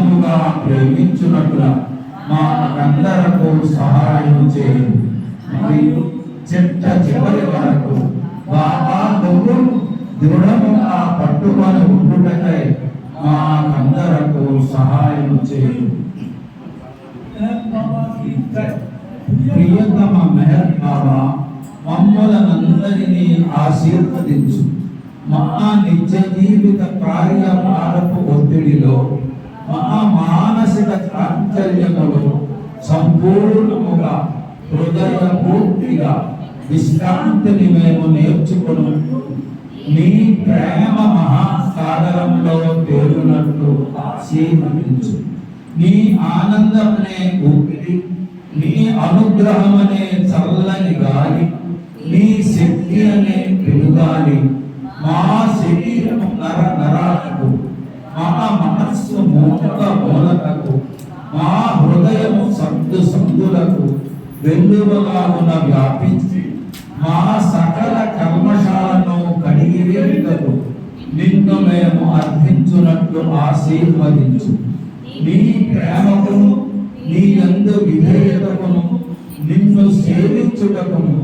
అధికముగా ప్రేమించునట్ల మాకందరకు సహాయం చేయండి. మరియు చిట్ట చివరి వరకు బాబా నువ్వు దృఢముగా పట్టుకొని ఉండుటకై మాకందరకు సహాయం చేయండి. ప్రియతమ మెహర్ బాబా, మమ్మల్నందరినీ ఆశీర్వదించు. మా నిత్య జీవిత కార్యభారపు ఒత్తిడిలో, మా మానసిక చాంచల్యములో సంపూర్ణముగా హృదయపూర్తిగా విశ్రాంతిని మేము నేర్చుకుని నీ ప్రేమ మహాసాగరంలో తేలునట్లు ఆశీర్వదించు. నీ ఆనందమనే ఊపిరి, నీ అనుగ్రహమనే చల్లని గాలి, నీ శక్తి అనే పెనుగాలి మా శరీరము నర నరాలకు, మా మనస్సు మూక మూలకకు, మా హృదయము సందు సందులకు వెల్లువగామున వ్యాపించి మా సకల కల్మషాలను కడిగివేయుటకు నిన్ను మేము అర్థించున్నట్లు ఆశీర్వదించు. నీ ప్రేమకును, నీ యందు విధేయతకును, నిన్ను సేవించుటకును,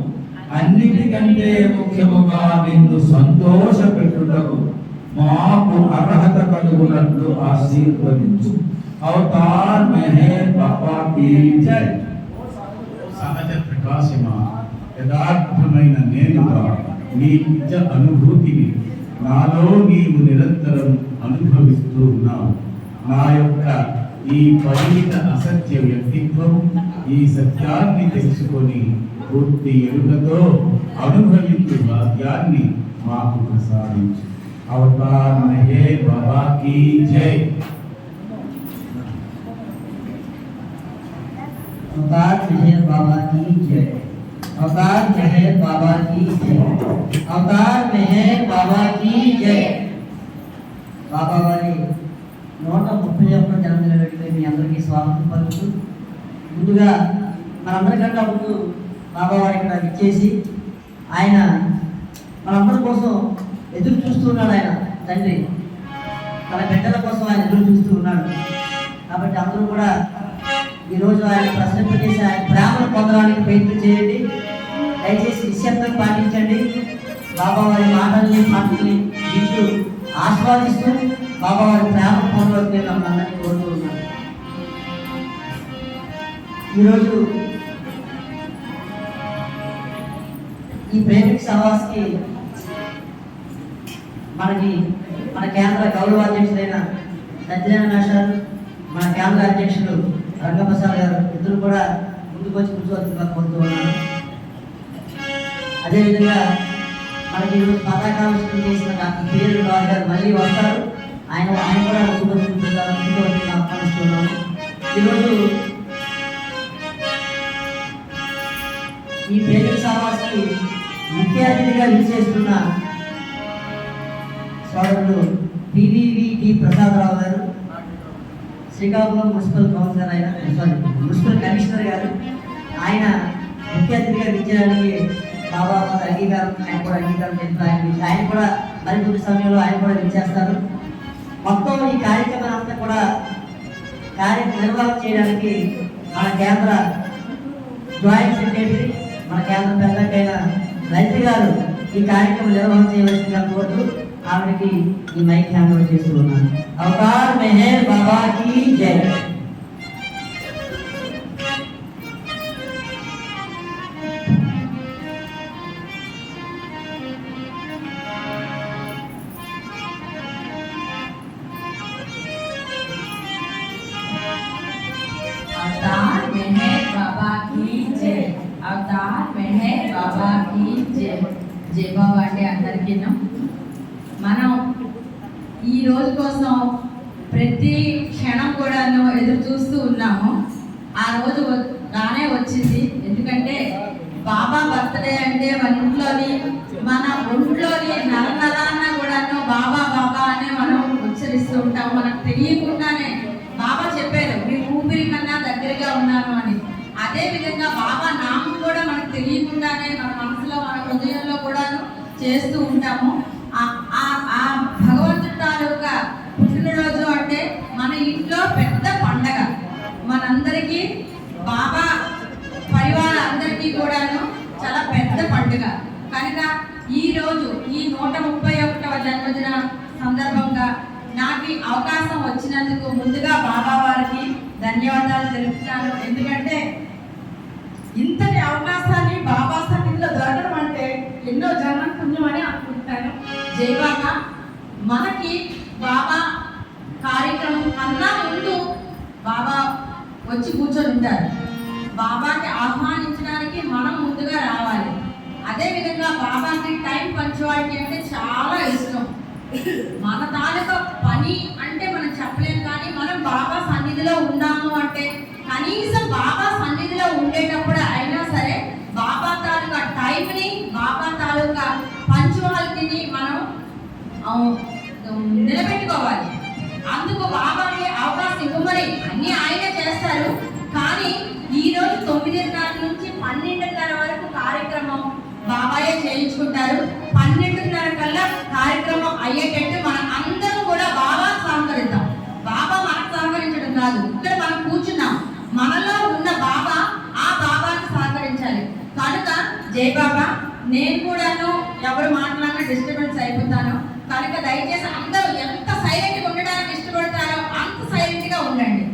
అన్నిటికంటే ముఖ్యముగా నిన్ను సంతోష పెట్టుటకు మాకు అర్హత కలుగునట్లు ఆశీర్వదించు. అవతార్ మెహర్ బాబా కీ జై. సహజ ప్రకాశమా, యథార్థమైన నేనుగా నీ నిజ అనుభూతిని నాలో నీవు నిరంతరం అనుభవిస్తూ ఉన్నావు. నా యొక్క ఈ పరిమిత అసత్య వ్యక్తిత్వం, ఈ సత్యాన్ని తెలుసుకొని పూర్తి ఎరుకతో అనుభవించు భాగ్యాన్ని మాకు ప్రసాదించు. అవతార్ మెహర్ బాబా కీ జై. अवतार मेहर बाबा की जय। अवतार मेहर बाबा की जय। अवतार मेहर बाबा की जय। बाबा वारी 131వ జన్మదిన వేడుకకి మీ అందరికీ స్వాగతం పలుకుతూ, ముందుగా మనందరికంటే ముందు బాబా వారు ఇక్కడ విచ్చేసి ఆయన మనందరి కోసం ఎదురు చూస్తూ ఉన్నాడు. ఆయన తండ్రి తన బిడ్డల కోసం ఆయన ఎదురు చూస్తూ ఉన్నాడు. కాబట్టి అందరూ కూడా ఈరోజు ఆయన ప్రశ్నింపజేసి ఆయన ప్రేమను పొందడానికి ప్రయత్నం చేయండి. దయచేసి నిశ్శబ్దం పాటించండి. బాబా వారి మాటల్ని పాటల్ని వింటూ ఆస్వాదిస్తూ బాబా వారి ప్రేమ పొందవలసి నేను అందరినీ కోరుతూ ఉన్నాను. ఈరోజు ఈ ప్రేమిక సమాస్కి మన కేంద్ర గౌరవ అధ్యక్షుడైన సత్యనారాయణ మేషారు, మన కేంద్ర అధ్యక్షుడు రంగప్రసాద్ గారు ఇద్దరు కూడా ముందుకు వచ్చి కూర్చోవలసిందిగా కోరుతూ ఉన్నాను. అదేవిధంగా మనకి ఈరోజు పతాకావిష్కరణ చేసిన డాక్టర్ పిఎల్ రావు గారు మళ్ళీ వస్తారు. ఆయన కూడా ముందుకు వచ్చి ఆహ్వానిస్తున్నాము. ఈరోజు ఈ ప్రేమిక సమాజానికి ముఖ్య అతిథిగా విచ్చేస్తున్న సోదరుడు పివివి ప్రసాదరావు గారు, Srikakulam municipal councillor, municipal commissioner గారు. ఆయన ముఖ్య అతిథిగా విచ్చేయడానికి బాబా అంగీకారం, ఆయన కూడా అంగీకారం చేస్తారు. ఆయన కూడా మరికొద్ది సమయంలో ఆయన కూడా విచ్చేస్తారు. మొత్తం ఈ కార్యక్రమం అంతా కూడా నిర్వహణ చేయడానికి మన కేంద్ర జాయింట్ సెక్రటరీ, మన కేంద్ర పెద్దకైన లలిత గారు ఈ కార్యక్రమం నిర్వహణ చేయవలసిందిగా కోరుతూ ఆవిడకి ఈ మైక్ హ్యాండ్ ఓవర్ చేస్తూ ఉన్నాను. అవతార్ మెహర్ బాబా కీ జై. अवतार मेहर बाबा की जय। अवतार मेहर बाबा की जय। जय बाबा అంటే అందరికీ మనం ఈ రోజు కోసం ప్రతి క్షణం కూడా ఎదురు చూస్తూ ఉన్నాము. ఆ రోజు రానే వచ్చింది. ఎందుకంటే బాబా బర్త్డే అంటే మన ఒంట్లోని నరనరాన్న కూడాను బాబా బాబా అనే మనం ఉచ్చరిస్తూ ఉంటాము. మనకు తెలియకుండానే బాబా చెప్పారు, మీ ఊపిరి కన్నా దగ్గరగా ఉన్నాను అని. అదే విధంగా బాబా నామం కూడా మనకు తెలియకుండానే మన మనసులో, మన హృదయంలో కూడాను చేస్తూ ఉంటాము. ఆ భగవంతుడి తాలూకా పుట్టినరోజు అంటే మన ఇంట్లో పండుగ కనుక ఈ రోజు ఈ 131వ జన్మదిన సందర్భంగా నాకు ఈ అవకాశం వచ్చినందుకు ముందుగా బాబా వారికి ధన్యవాదాలు తెలుపుతాను. ఎందుకంటే ఇంతటి అవకాశాన్ని బాబా సన్నిధిలో దొరకడం అంటే ఎన్నో జన్మ పుణ్యం అని అనుకుంటాను. జై బాబా. మనకి బాబా కార్యక్రమం కన్నా ముందు బాబా వచ్చి కూర్చొని ఉంటారు. బాబాకి ఆహ్వానించడానికి మనం ముందుగా రావాలి. అదేవిధంగా బాబాకి టైం పంచువాలిటీ అంటే చాలా ఇష్టం. మన తాలూకా పని అంటే మనం చెప్పలేం, కానీ మనం బాబా సన్నిధిలో ఉన్నాము అంటే కనీసం బాబా సన్నిధిలో ఉండేటప్పుడు అయినా సరే బాబా తాలూకా టైంని, బాబా తాలూకా పంచువాలిటీని మనం నిలబెట్టుకోవాలి. అందుకు బాబాకి అవకాశం ఇవ్వమని అన్ని ఆయన చేస్తారు. కానీ ఈ రోజు 9:30 నుంచి 12:30 వరకు కార్యక్రమం బాబాయే చేయించుకుంటారు. 12:30 కల్లా కార్యక్రమం అయ్యేటట్టు మనం అందరం కూడా బాబా సహకరిద్దాం. బాబా మనకు సహకరించడం కాదు, ఇక్కడ మనం కూర్చున్నాం, మనలో ఉన్న బాబా ఆ బాబాకి సహకరించాలి. కనుక జై బాబా. నేను కూడాను ఎవరు మాట్లాడినా డిస్టర్బెన్స్ అయిపోతాను కనుక దయచేసి అందరూ ఎంత సైలెంట్గా ఉండడానికి ఇష్టపడతారో అంత సైలెంట్గా ఉండండి.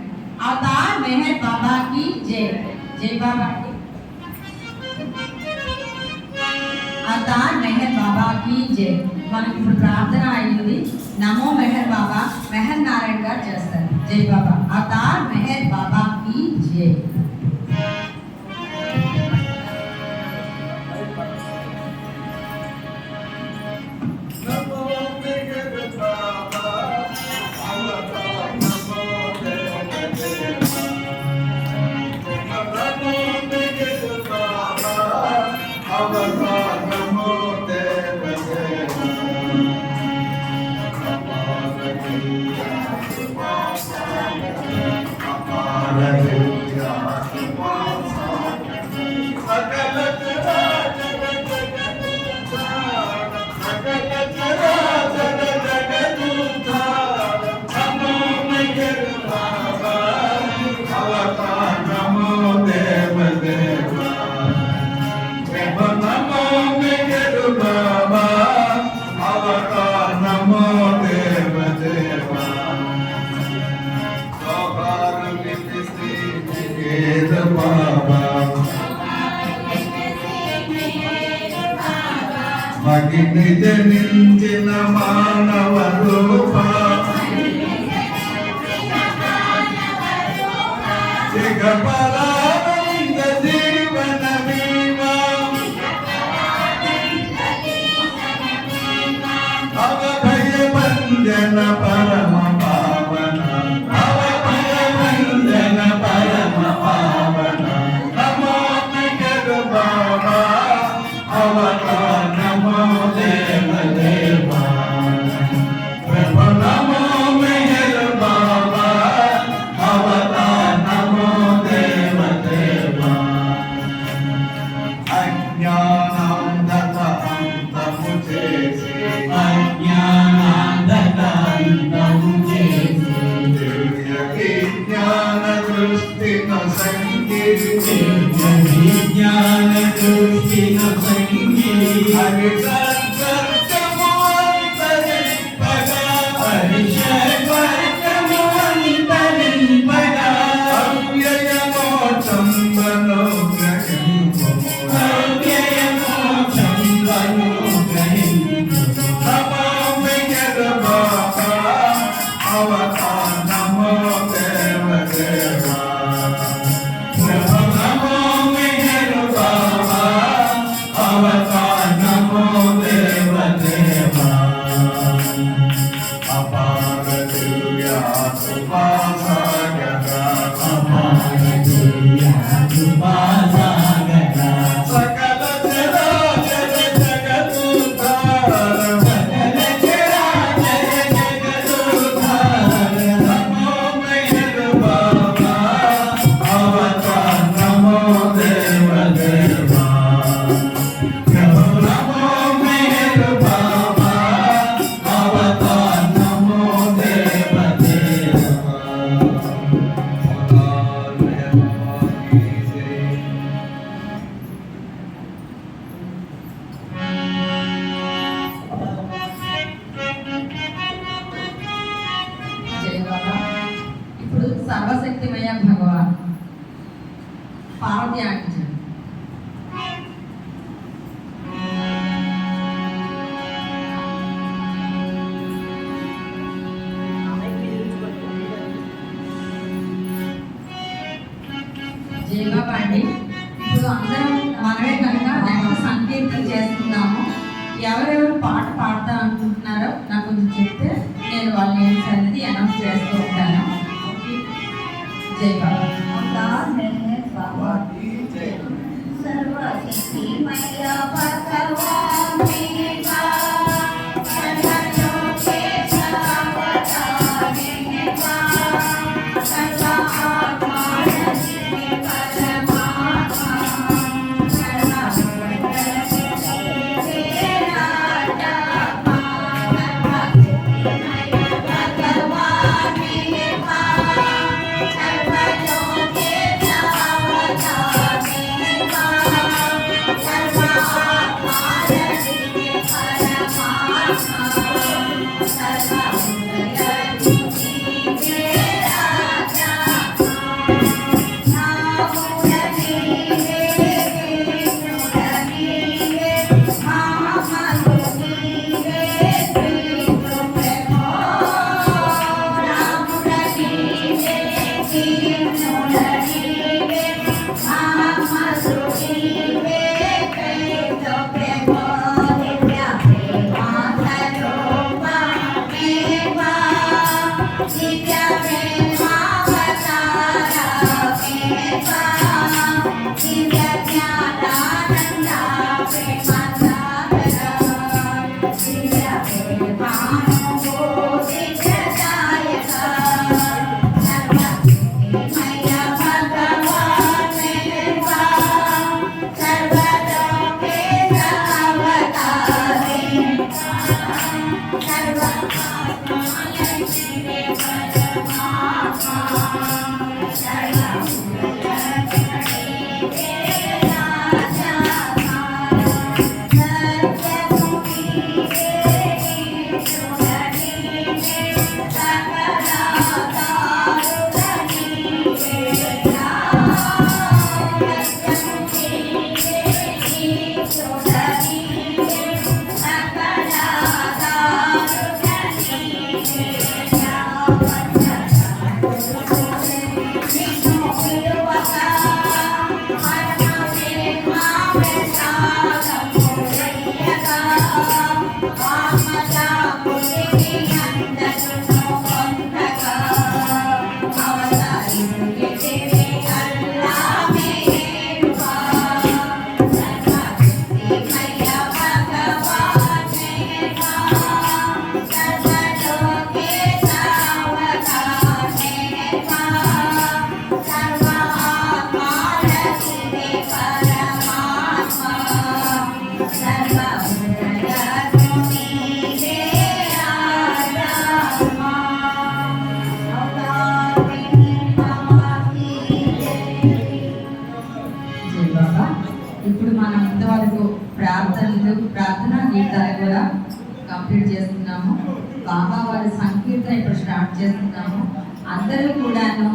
అవతార్ మెహర్ బాబాకి జై. జై బాబాకి. అవతార్ మెహర్ బాబాకి జై. మనకి ఇప్పుడు ప్రార్థన అయింది. నమో మెహర్ బాబా మెహర్ నారాయణ గారు చేస్తారు. జై బాబా. అవతార్ మెహర్ బాబాకి జై. మగిని జనించిన మానవ రూప జగపరానంద జీవన భీమా అవభయ భంజన పరమ పావన అవభయ భంజన పరమ పావన నమో మెహర్ బాబా అవతార్ నమో దేవ దేవా నమో మెహర్ బాబా అవతార్ నమో దేవ దేవా అజ్ఞానాంధక అంతము చేసి అజ్ఞానాంధక అంతము చేస్తున్నాము. ఎవరెవరు పాట పాడతా అనుకుంటున్నారో నాకు కొంచెం చెప్తే నేను వాళ్ళ నేమ్స్ అనేది అనౌన్స్ చేస్తూ ఉంటాను. జై బాబా. अवतार मेहर बाबा की जय सर्वशक्ति मैया भगवान मेवा सर्वलोके सर्वतारे मेवा सर्व आत्मा नसीबे परमात्मा सर्व भूतले राजा सर्वशक्ति मैया भगवान मेवा सर्वलोके सर्वतारे मेवा सर्व आत्मा नसीबे परमात्मा सर्व भूतले राजा జై బాబా. ఇప్పుడు మనం ఇంతవరకు ప్రార్థనా గీతాలు కూడా కంప్లీట్ చేస్తున్నాము. బాబా వారి సంకీర్తన ఇప్పుడు స్టార్ట్ చేస్తున్నాము. అందరూ కూడాను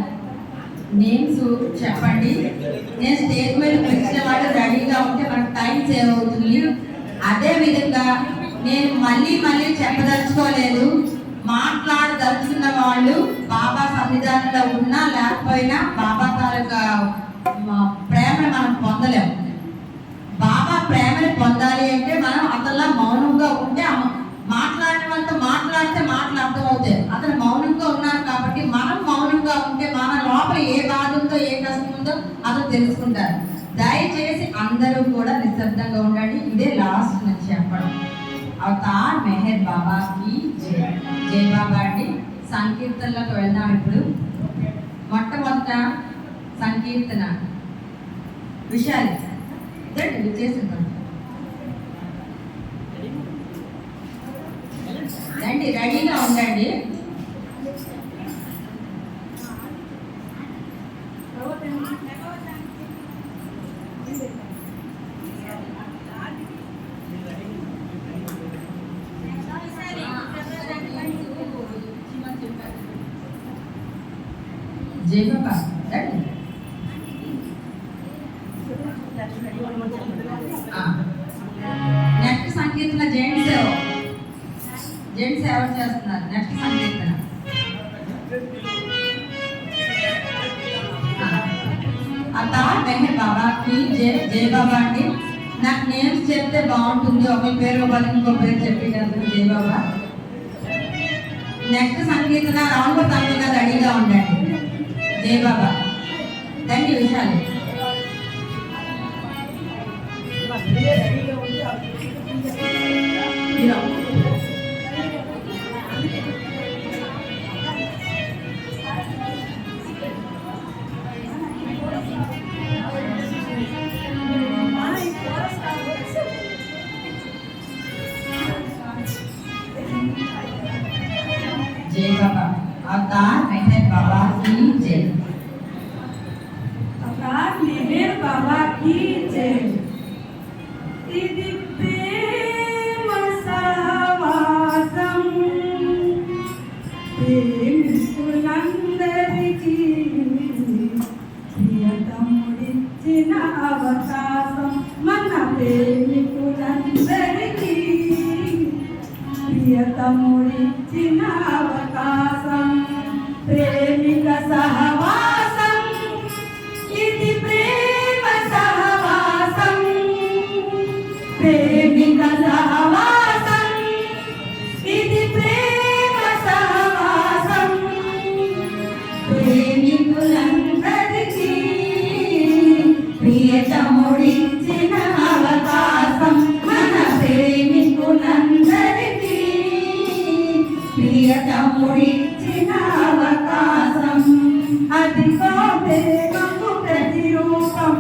నేమ్స్ చెప్పండి. నేను స్టేజ్ మీద వచ్చిన వాళ్ళు రెడీగా ఉంటే మనకు టైం సేవ్ అవుతుంది. అదే విధంగా నేను మళ్ళీ చెప్పదలుచుకోలేదు. మాట్లాడదలుచుకున్న వాళ్ళు బాబా సన్నిధానంలో ఉన్నా లేకపోయినా బాబా తాలూకా ప్రేమను మనం పొందలేము. బాబా ప్రేమను పొందాలి అంటే మనం అతనిలా మౌనంగా ఉంటే మాట్లాడిన వాళ్ళతో మాట్లాడితే మాటలు అర్థమవుతాయి. అతను మౌనంగా ఉన్నారు కాబట్టి మనం మౌనంగా ఉంటే మన లోపల ఏ బాధ ఉందో ఏ కష్టం ఉందో అతను తెలుసుకుంటారు. దయచేసి అందరూ కూడా నిశ్శబ్దంగా ఉండండి. ఇదే లాస్ట్ నుంచి చెప్పడం. అవతార్ మెహర్ బాబాకి జై. జై బాబా అండి. సంకీర్తనలోకి వెళ్దాం. ఇప్పుడు మొట్టమొదట సంకీర్తన విషయాలు చేసింది. రండి, రెడీగా ఉండండి. జై బాబా రండి. నెక్స్ట్ సంకీర్తన జెంట్స్ ఎవరు చేస్తున్నారు? నెక్స్ట్ సంకీర్తన అతా మెహర్ బాబా కి జై. జై బాబా అండి. నాకు నేమ్స్ చెప్తే బాగుంటుంది. ఒక పేరు బదులు ఇంకో పేరు చెప్పేటప్పుడు జై బాబా. నెక్స్ట్ సంగీతన రౌండ్ తమ్ముగా రెడీగా ఉండండి. జై బాబా. Thank you Vishali. जय बाबा। अवतार मेहर बाबा की जय। अवतार मेहर बाबा की जय। ఇది ప్రేమ సహవాసం ప్రేమికులందరికీ ప్రియతముడిచ్చిన అవకాశం మన ప్రేమికులందరికీ ప్రియతముడిచ్చిన అవకాశం ప్రేమిక సహవాసం ఇది ప్రేమ సహవాసం ప్రేమిక సహవాసం ఇది ప్రేమ సహవాసం ప్రేమికులందరికీ ప్రియతముడిచ్చిన అవకాశం మన ప్రేమికులందరికీ ప్రియతముడిచ్చిన అవకాశం అదిగో ప్రేమకు ప్రతిరూపం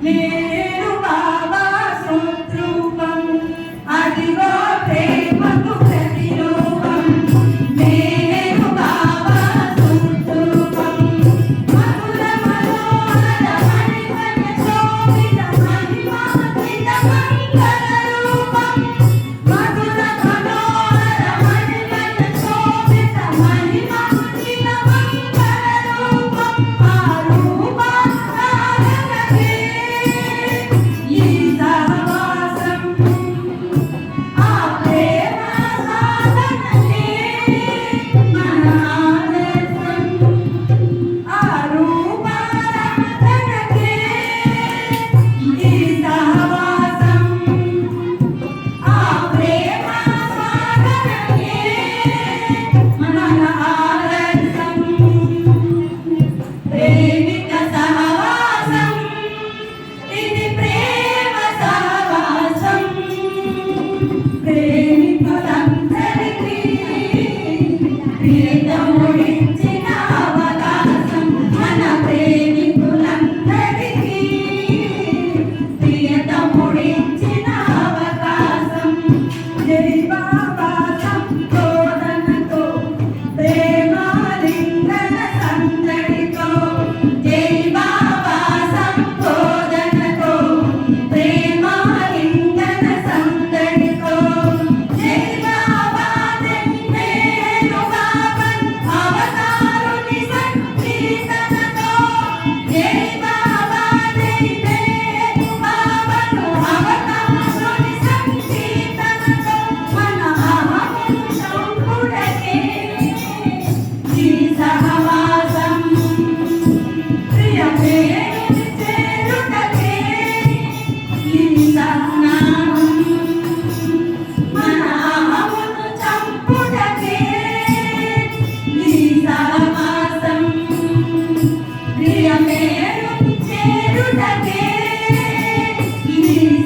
నేను బాబా శత్రూపం అదిగో ప్రేమకు ప్రతిరూపం నేను బాబా శత్రూపం మధుర మనోహర మణిమయ శోభిత మహిమాన్విత మంగళ రూపం మధుర మనోహర మణిమయ శోభిత మహిమాన్విత మంగళ రూపం ఆ రూపాధారణమే ఈ సహవాసం ఆ ప్రేమ సాధనమే మన ఆదర్శం ఆ రూపారాధనకే ఈ సహవాసం ఆ ప్రేమ సాధనకే మన ఆదర్శం ప్రేమిక సహవాసం ఇది ప్రేమ సహవాసం ప్రేమికులందరికీ ప్రియతముడిచ్చిన అవకాశం మన ప్రేమికులందరికీ ప్రియతముడిచ్చిన అవకాశం జై బాబా సంబోధనతో ప్రేమాలింగన సందడితో జై బాబా సంబోధనతో ప్రేమాలింగన సందడితో జై బాబా నేను బాబన్ అవతారుని సంకీర్తనతో జై బాబా నేను బాబను అవతారుని సంకీర్తనతో మన అహము సంపుడకే ఈ సహవాసం ప్రియమేని చేరుటకే ఈ సహనామం మన అహమును చంపుటకే ఈ సహవాసం ప్రియమేను చేరుటకే ఈ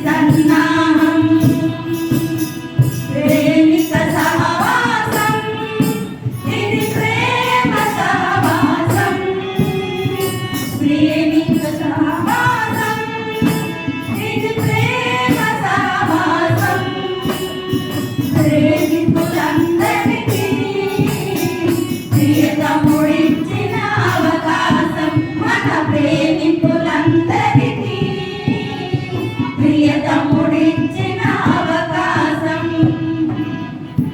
సన్నాహం ప్రేమిక సహవాసం ఇది ప్రేమ సహవాసం ప్రేమిక సహవాసం ఇది ప్రేమ సహవాసం ప్రేమికులందరికీ ప్రియతముడిచ్చిన అవకాశం మన ప్రేమికులందరికీ ప్రియతముడిచ్చిన అవకాశం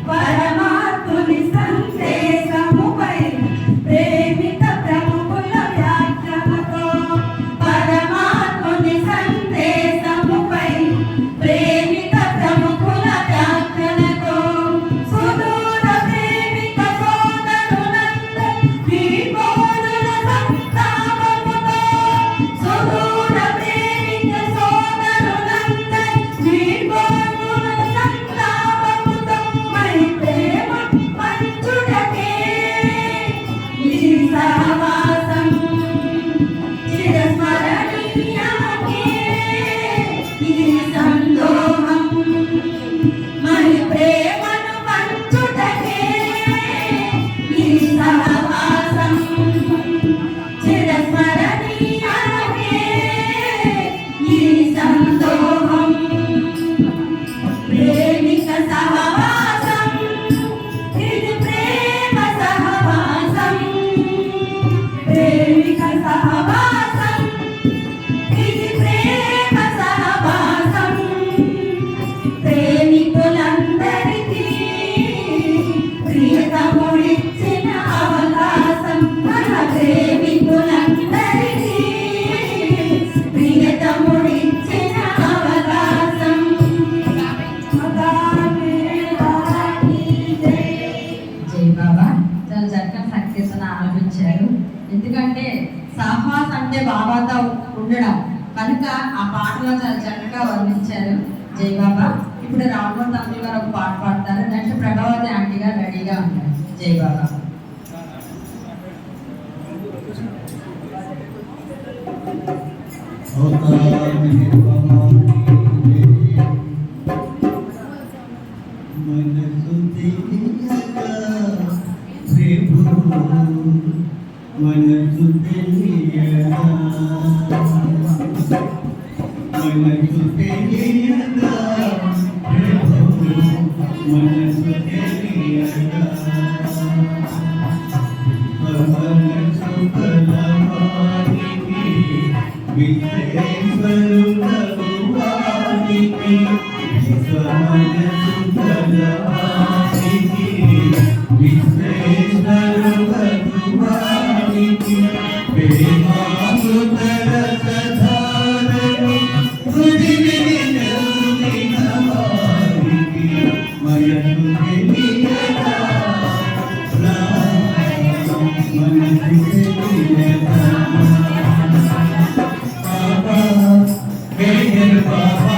పరమాత్ముని సందేశముపై ప్రేమిక ప్రముఖుల వ్యాఖ్యలతో పరమాత్ముని సందేశముపై ప్రేమిక ప్రముఖుల వ్యాఖ్యలతో తొలి ప్రేమను పంచుటకే ఈ సహవాసం చిరస్మరణీయమే ఈ సందోహం ప్రేమిక సహవాసం ఇది ప్రేమ సహవాసం ప్రేమిక సహవాసం ఇది ప్రేమ సహవాసం ప్రేమికులందరికీ ప్రియతముడిచ్చిన అవకాశం మన ప్రేమికులందరికీ ప్రియతముడిచ్చిన అవకాశం జై బాబా చాలా చక్కని సంకీర్తన ఆలపించారు. ఎందుకంటే సహవాస్ అంటే బాబాతో ఉండడం కనుక ఆ పాటలో చాలా చక్కగా వర్ణించారు. జై బాబా. ఇప్పుడు రామగోపాల్ తమ్మి గారు ఒక పాట పాడతారు. నెక్స్ట్ ప్రభావతి ఆంటీ గారు రెడీగా ఉన్నారు. జై బాబా. మనసు తెలియదా మనసు తెలియదా మనసు తెలియదా మనసు కలవానికి విశ్వేశ్వరులకు వానికి మనసు కలవానికి విశ్వేశ్వరులకు వానికి ప్రేమామృతర సధారణి హృదిని నలుదిన వారికి మనసు తెలియదా మనసు తెలియదా బాబా మేహర్ బాబా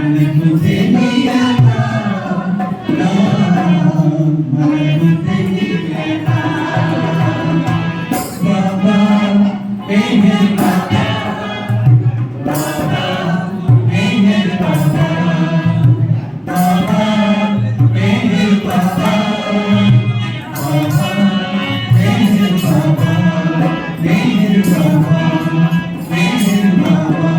మనకు తెలియదా మనకు తెలియదా బాబా మేహర్ బాబా బాబా మేహర్ బాబా బాబా మేహర్ బాబా బాబా మేహర్ బాబా మేహర్ బాబా మేహర్ బాబా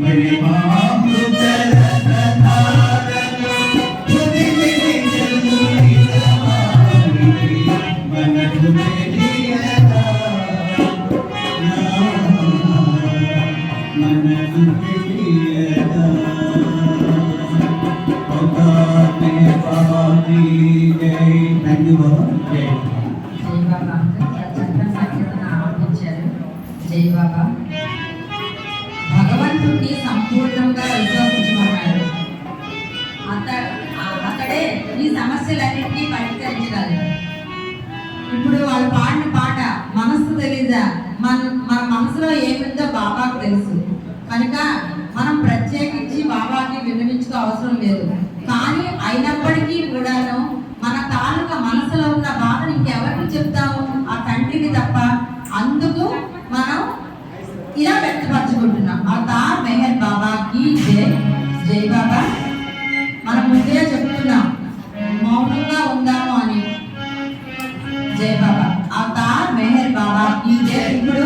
ప్రేమామృత రసధారలో ఉదిమిని జల్లునిదారి మనసు తెలియదా మనసు తెలియదా అవతారే బాబా की जय थैंक यू बाबा जय జై బాబా చక్కని సంకీర్తన ఆరంభించారు. జై బాబా. భగవంతుడిని సంపూర్ణంగా విశ్వసించమన్నాడు. అక్కడే ఈ సమస్యలన్నింటినీ పరిష్కరించగలరు. ఇప్పుడు వాళ్ళు పాడిన పాట మనస్సు తెలీదా, మన మనసులో ఏముందో బాబాకు తెలుసు కనుక మనం ప్రత్యేకించి బాబాకి విన్నవించుకో అవసరం లేదు. కానీ అయినప్పటికీ కూడాను మన తాలూకా మనసులో ఉన్న బాధను ఇంకెవరికి చెప్తాము? ఆ తండ్రికి తప్ప. అందుకు మనం ఇలా వ్యక్తపరచుకుంటున్నాం. అవతార్ మెహర్ బాబాకి జై. జై బాబా. మనం ముందే చెప్తున్నాం మౌనంగా ఉందాము అని. జై బాబా. అవతార్ మెహర్ బాబాకి జై. ఇప్పుడు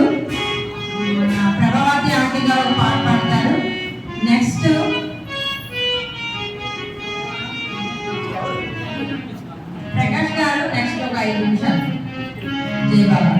ప్రభావతి ఆంటీ గారు ఒక పాట పాడతారు. నెక్స్ట్ ప్రకాష్ గారు నెక్స్ట్ ఒక 5 నిమిషాలు. జై బాబా.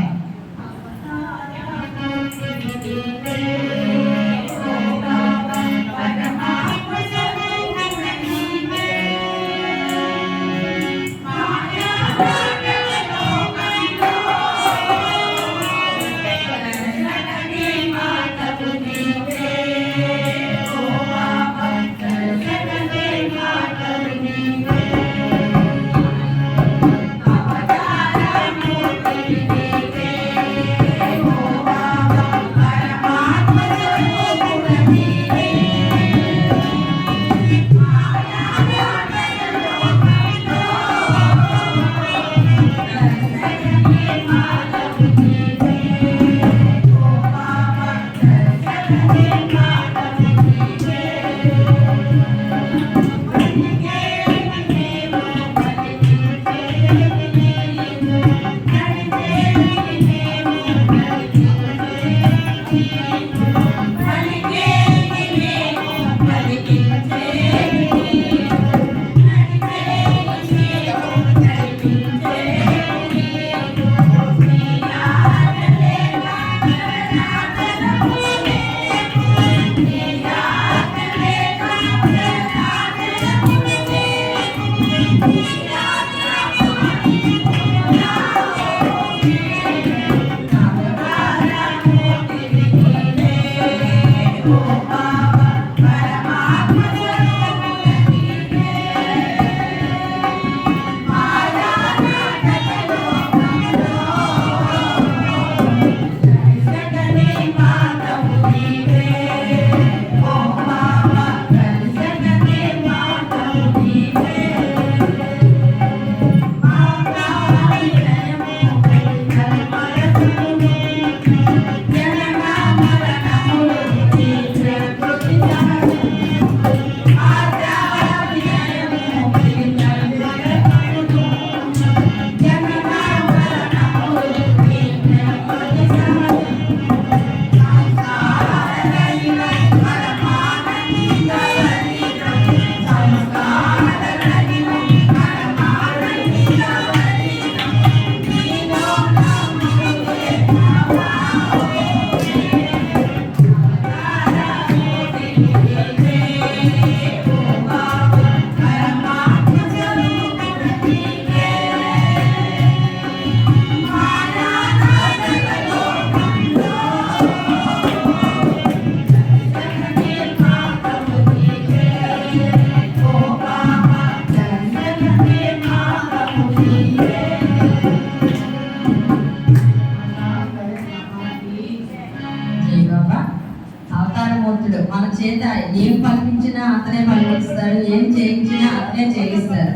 మన చేత ఏం పలికించినా అతనే పలికిస్తాడు, ఏం చేయించినా అతనే చేయిస్తాడు.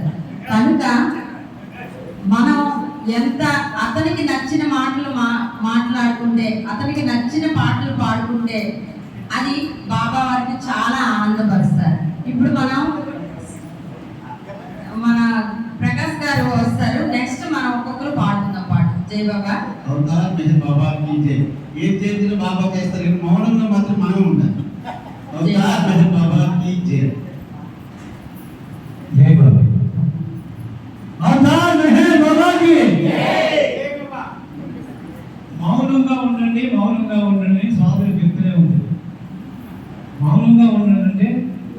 కనుక మనం ఎంత అతనికి నచ్చిన మాటలు మాట్లాడుకుంటే, అతనికి నచ్చిన పాటలు పాడుకుంటే అది బాబా వారికి చాలా ఆనందపరుస్తారు. ఇప్పుడు మనం మన ప్రకాష్ గారు వస్తారు. నెక్స్ట్ మనం ఒక్కొక్కరు పాడుతున్నాం పాట. జై బాబా. అవతార్ మెహర్ బాబా की जय. ఏ చేతిలో బాబా చేస్తారు, మౌనంగా మాత్రం మనం ఉండాలి. अवतार मेहर बाबा की जय। जय बाबा अवतार मेहर बाबा की మౌనంగా ఉండండి మౌనంగా ఉండండి స్వామిని చెప్తూనే ఉంది. మౌనంగా ఉండండి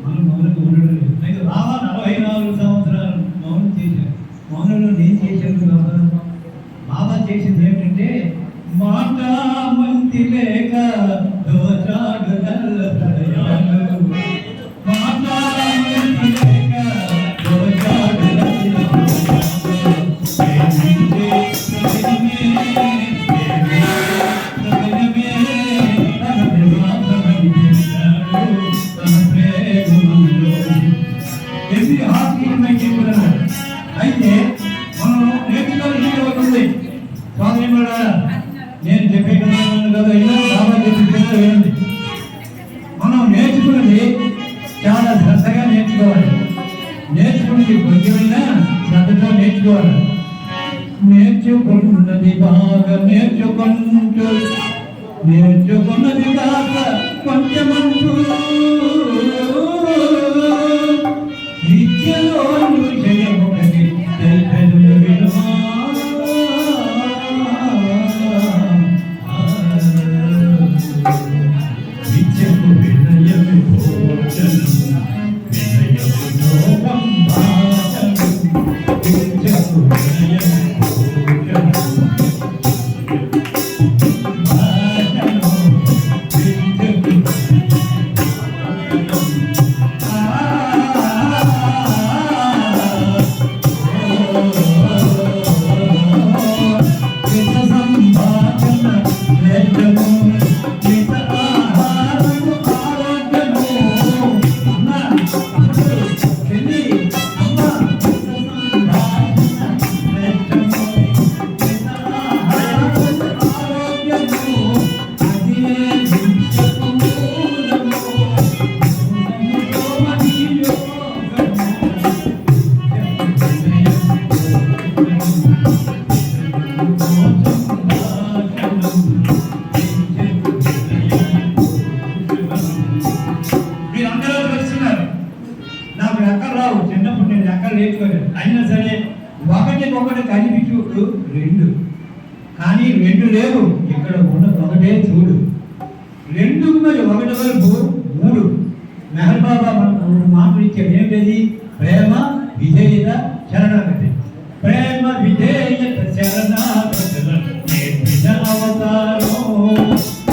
మనం మౌనంగా ఉండడం లేదు. అయితే రావా 44 సంవత్సరాలు మౌనం చేశారు. మౌనంలో నేను చేశాను బాబా. బాబా చేసింది ఏమిటంటే మాట మంతి లేక దోచాడు హృదయాలు. మాట మంతి లేక దోచాడు అయితే మనం నేర్చుకోవాల్సింది ఒకటి ఉంది. స్వామి నేను చెప్పే కదా బాబా చెప్పి మనం నేర్చుకున్నది చాలా శ్రద్ధగా నేర్చుకోవాలి. నేర్చుకున్నది కొంచెమైనా శ్రద్ధతో నేర్చుకోవాలి. నేర్చుకున్నది బాగా నేర్చుకున్నది బాగా కొంచెమంటూ విద్యలో విషయం ఒకటి తెలుపెను వినుమా. విద్యకు వినయము భోజనం వినయము లోకం భాషను విద్యకు వినయము చిన్నప్పుడు నేను ఎక్కడ నేర్చుకోలేదు. అయినా సరే ఒకటి కలిపి చూడు 2 కానీ 2 లేవు. ఇక్కడ ఉన్నది ఒకటే చూడు. 2 మరి 1 వరకు 3. మెహర్ బాబా మనకు 3 మాటలు ఇచ్చాడు. ఏంటది? ప్రేమ విధేయత శరణాగతి. ప్రేమ విధేయత శరణాగతి నేర్పిన అవతారం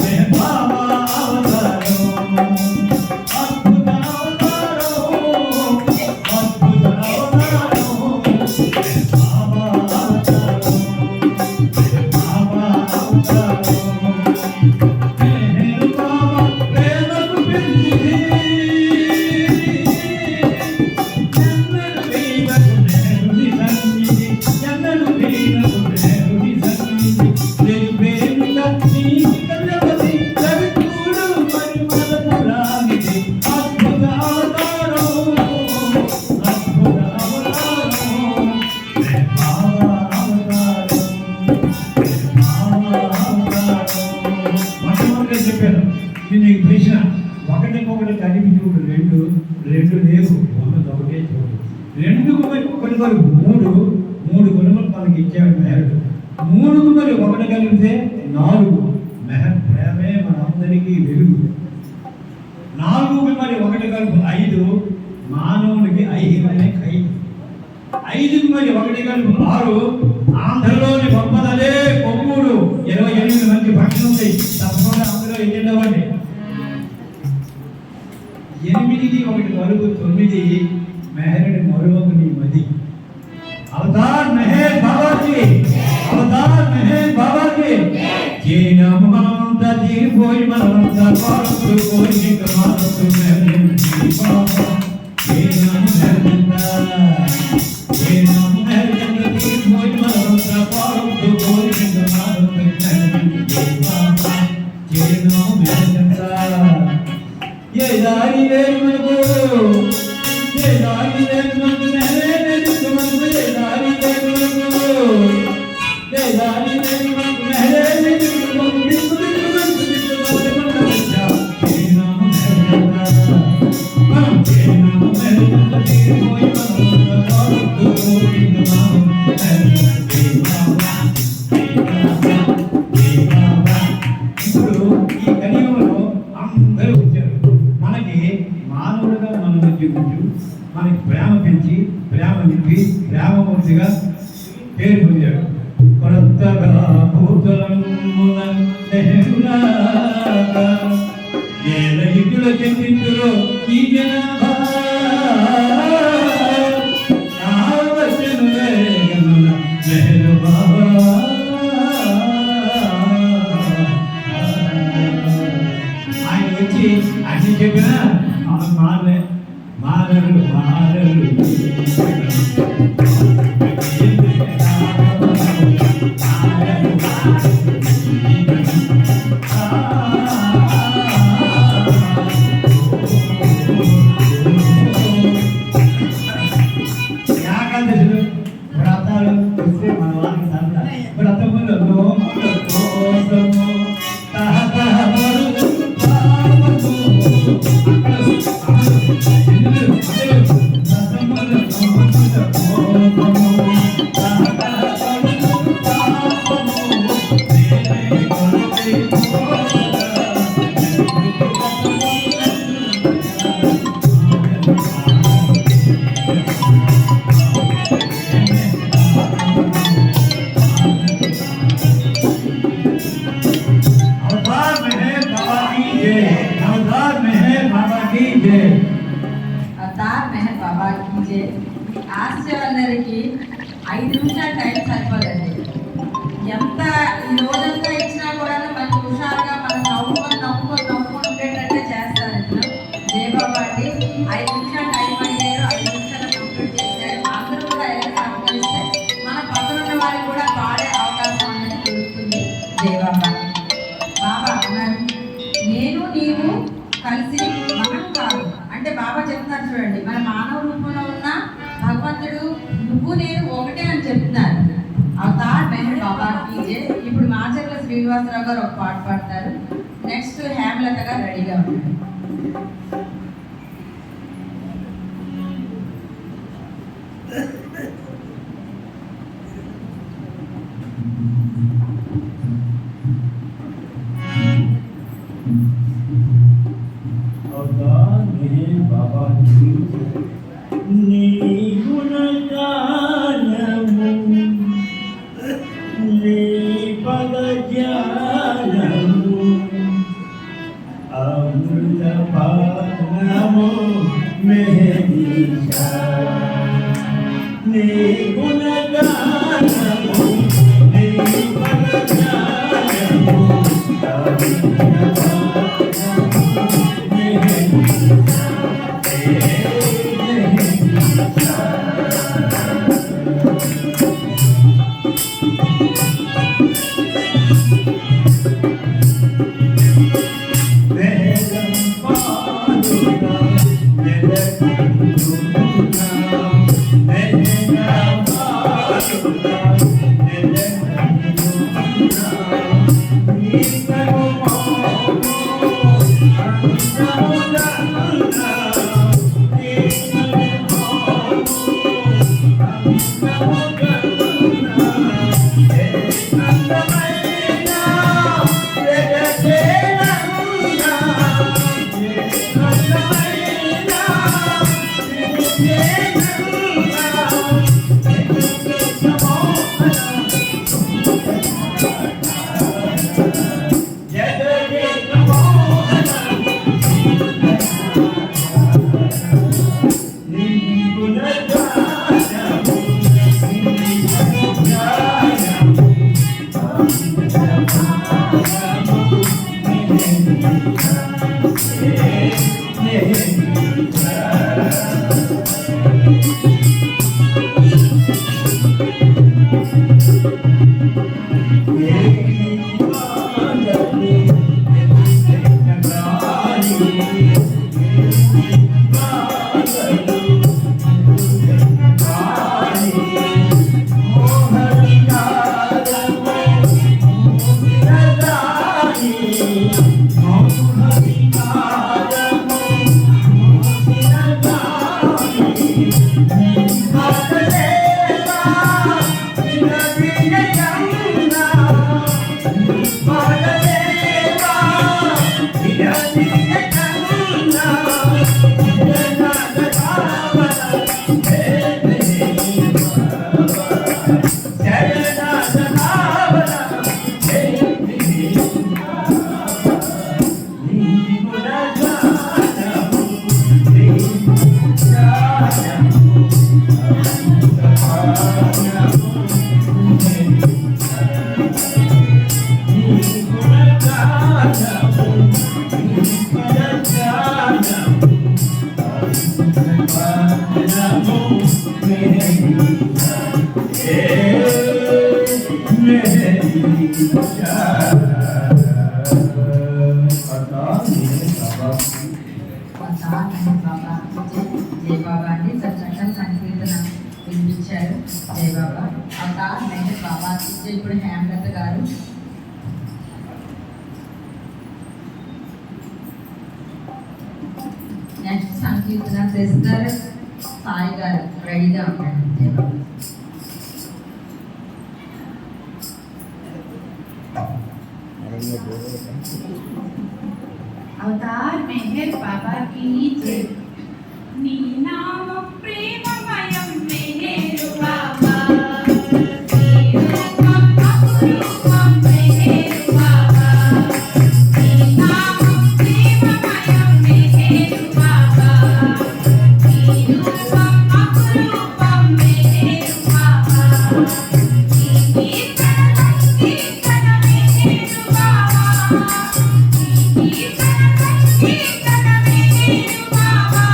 మెహర్ బాబా అవతారం. అద్భుత అవతారం అద్భుత అవతారం బాబా అవతారం బాబా అవతారం. మెహర్ బాబా ప్రేమకు పెంచి చెప్పాను నీకు ప్రశ్న. ఒకటికొకటి కలిపి చూడు 2 లేవు. ఉన్నది ఒకటే చూడు. 2 మరి 1 వరకు 3 గుణములు మనకి ఇచ్చాడు మెహర్. 3 మరి 1 కలిపితే 4. మెహర్ ప్రేమే మనందరికీ వెలుగు. 4 మరి 1 కలుపు 5. మానవునికి ఐహికమే ఖైదు. 5 మరి 1 కలుపు 6. ఆంధ్రలోని బొమ్మలే కొమ్ముడు. 28 మంది పక్షులు ఉంది. తప్పకుండా అందులో ఎన్నివ్వండి. 8 1 కలుపు 9. మెహరుడి మరొక నీ మది. అవతార్ మెహర్ బాబా की అవతార్ మెహర్ బాబా की జీనా మనంత జీపోయి మనంత పార్సు కోయి కమాసు మెహర్ బాబా జీనా మెహర్దా జీనా మెహర్దా జీపోయి మనంత పార్సు కోయి కమాసు మెహర్ బాబా జీనా మెహర్దా ये दारी ले मुझको ये दारी ले मुझको मेरे दुश्मन ये दारी ले मुझको ये दारी ले मुझको मेरे दुश्मन बिल्कुल बिल्कुल बिल्कुल ये नाम है ఇప్పుడు ఈ కలియుగంలో అందరూ వచ్చారు. మనకి మానవుడుగా మన మధ్య కూర్చు మనకి ప్రేమ పెంచి ప్రేమ నింపి ప్రేమమూర్తిగా పేరు పొందాడు. కొత్తగా భూతలమున నెహరులాగా నేల ఇటుల చెందించులో ఈ జనాభా నెహరు బాబా ఆయన వచ్చి అన్ని చెప్పినా మారలే మారలు మారలు ఏకాదశులు వ్రతాలు వస్తే మన వాళ్ళకి సరదా వ్రతములలో కోసము అవతార్ మెహర్ బాబా की जय. ఆశీర్వాదానికి 5 నిమిషాలు టైం సరిపోదండి. ఎంత ఈ రోజంతా ఇచ్చినా కూడా మనకి హుషారుగా మనం నవ్వుకొని ఉండేటట్టే చేస్తారు. ఇంట్లో జయ బాబా అండి 5 నిమిషాలు టైం అడిగారు, 5 నిమిషాలు కంప్లీట్ చేశారు. అందరూ కూడా ఎలా సహకరిస్తే మన పక్కన ఉన్న వారికి కూడా పాడే అవకాశం అనేది దొరుకుతుంది. జయ బాబా. బాబా అన్నారు నేను నీవు కలిసి మనం కాదు అంటే బాబా చెప్తున్నారు చూడండి, మన మానవ రూపంలో ఉన్న భగవంతుడు నువ్వు నేను ఒకటే అని చెప్తున్నారు. అవతార్ మెహర్ బాబా की जय. ఇప్పుడు మాచర్ల శ్రీనివాసరావు గారు ఒక పాట పాడతారు. నెక్స్ట్ హేమలత గారు రెడీగా ఉన్నారు. బాబా నీ గుణగానము నీ పదజ్ఞానము అమృత పానము మెహదీశా నీ గుణగానము నీ పదజ్ఞానము అమృత అవతార్ మెహర్ బాబా की जय जय बाबा అండి చక్కని సంకీర్తన వినిపించారు జై బాబా అవతార్ మెహర్ బాబా की जय ఇప్పుడు హేమలత గారు నెక్స్ట్ సంకీర్తన సిస్టర్ సాయి గారు రెడీగా ఉండండి జై బాబా अवतार मेहर बाबा की जय नी नाम प्रेममयम मेहर बाबा नी रूपम अपुरूपम मेहर बाबा नी नाम प्रेममयम मेहर बाबा नी रूपम अपुरूपम मेहर बाबा नी कीर्तन मेहर बाबा कीर्तन मेहर बाबा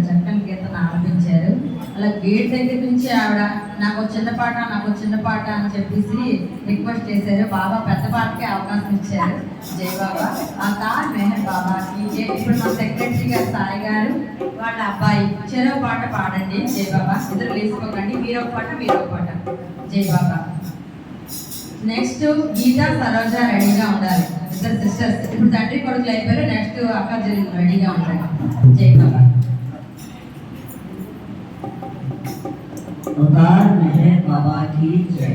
చక్కని గీతను ఆలపించారు. అలా గేట్ దగ్గర నుంచి ఆవిడ నాకు చిన్న పాట అని చెప్పేసి రిక్వెస్ట్ చేశారు. బాబా పెద్ద పాటకి అవకాశం ఇచ్చారు. జై బాబా. తార్ మెహర్ బాబాకి జై. ఇప్పుడు మా సెక్రటరీ గారు సాయి గారు వాళ్ళ అబ్బాయి చెరో పాట పాడండి. జై బాబా. ఇద్దరు లేసుకోకండి, మీరు ఒక పాట. జై బాబా. నెక్స్ట్ గీతా సరోజ రెడీగా ఉండాలి. ఇద్దరు సిస్టర్స్ ఇప్పుడు తండ్రి కొడుకులు అయిపోయారు. నెక్స్ట్ అక్క చెల్లెలు రెడీగా ఉండాలి. జై బాబా. अवतार मेहर बाबा की जय।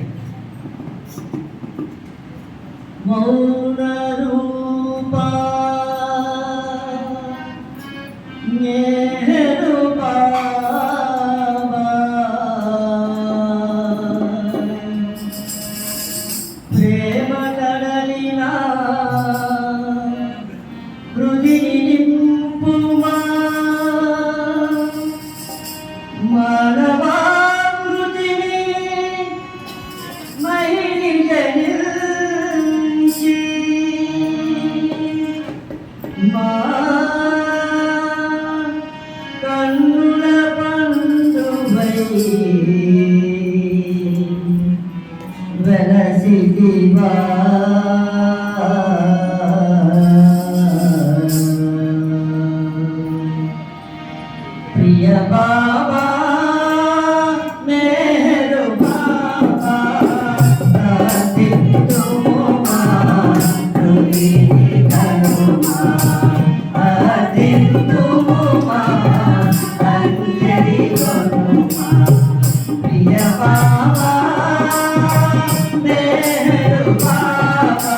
मौन रूपा मेहर बाबा, प्रेम कड़लिना हृदय निंपुमा मानवा కన్నుల పండువై వెలసిదివా ప్రియ బాబా మేరు బాబా ప్రార్థితుమా ప్రియ బాబా మేరు బాబా ప్రార్థితుమా తుమ్మే కరుణా ఆదితుమా అంజలి కొడుమా ప్రియ బాబా మేరు బాబా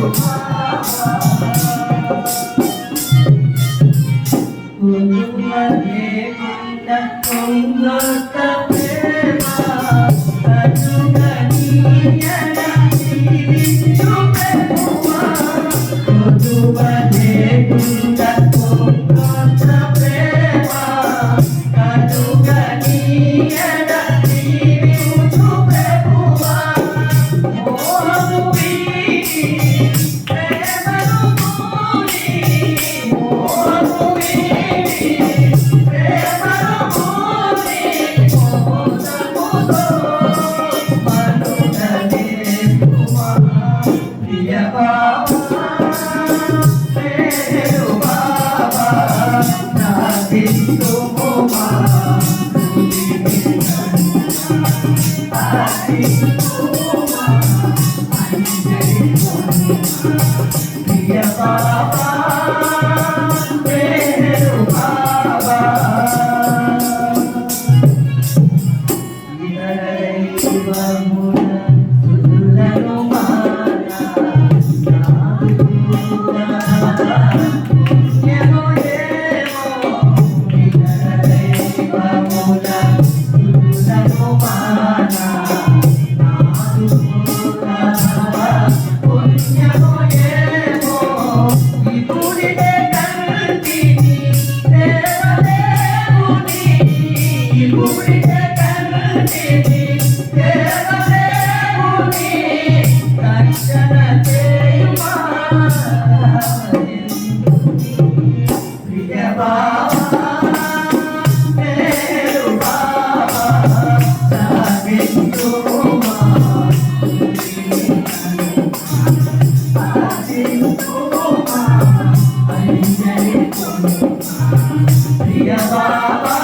Baba బాబా మేరు బాబా దైవమున సుతులను మానా పుణ్యము ఏమో దైవమున సుతులను మానా పుణ్యము ఏమో ఇప్పుడే కంటిని దేవదేవుని ఇప్పుడే కంటిని దేవదేవుని రక్షణ చేయుమా ప్రియ బాబా మేరు బాబా సాగిస్తుమా ప్రియ బాబా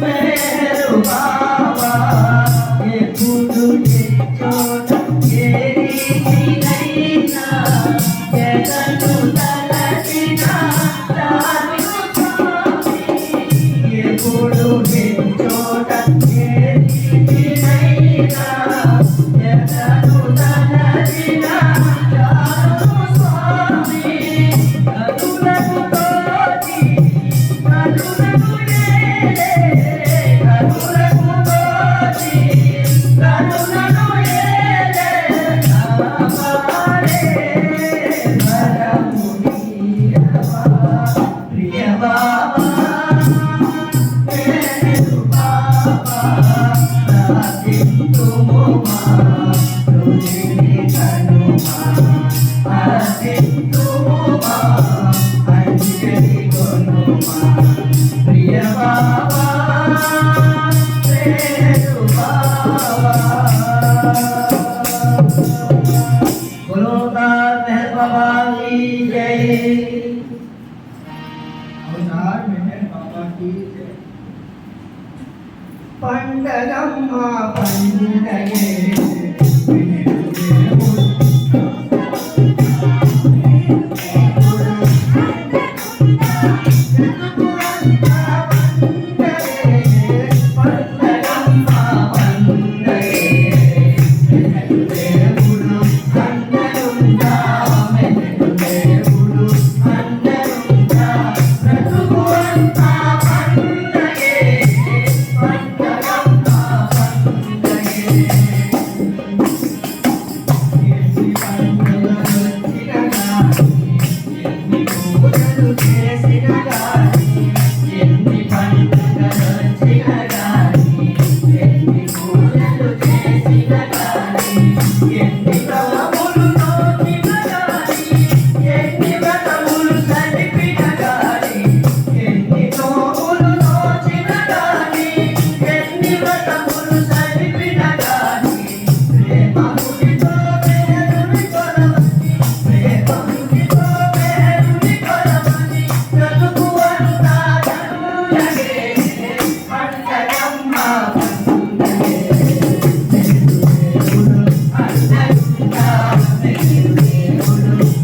మేరు బాబా ఎప్పుడు చోట ఏరినైనా జగను తలచిన రాను స్వామి ఎప్పుడు చోట ఏరినైనా జగను తలచిన రాను స్వామి కరుణకు తోచి కరుణకు ఏలే కరుణకు తోచి కరుణకు ఏలే నామారే వరమునియవా ప్రియ బాబా మేరు బాబా రాజింతుమా రుజిని కనుమా ఆజింతుమా అంజలి కొనుమా ప్రియ బాబా మేరు బాబా बोलो अवतार मेहर बाबा की जय अवतार मेहर बाबा की जय పండగమ్మ పండగే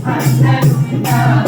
Hallelujah.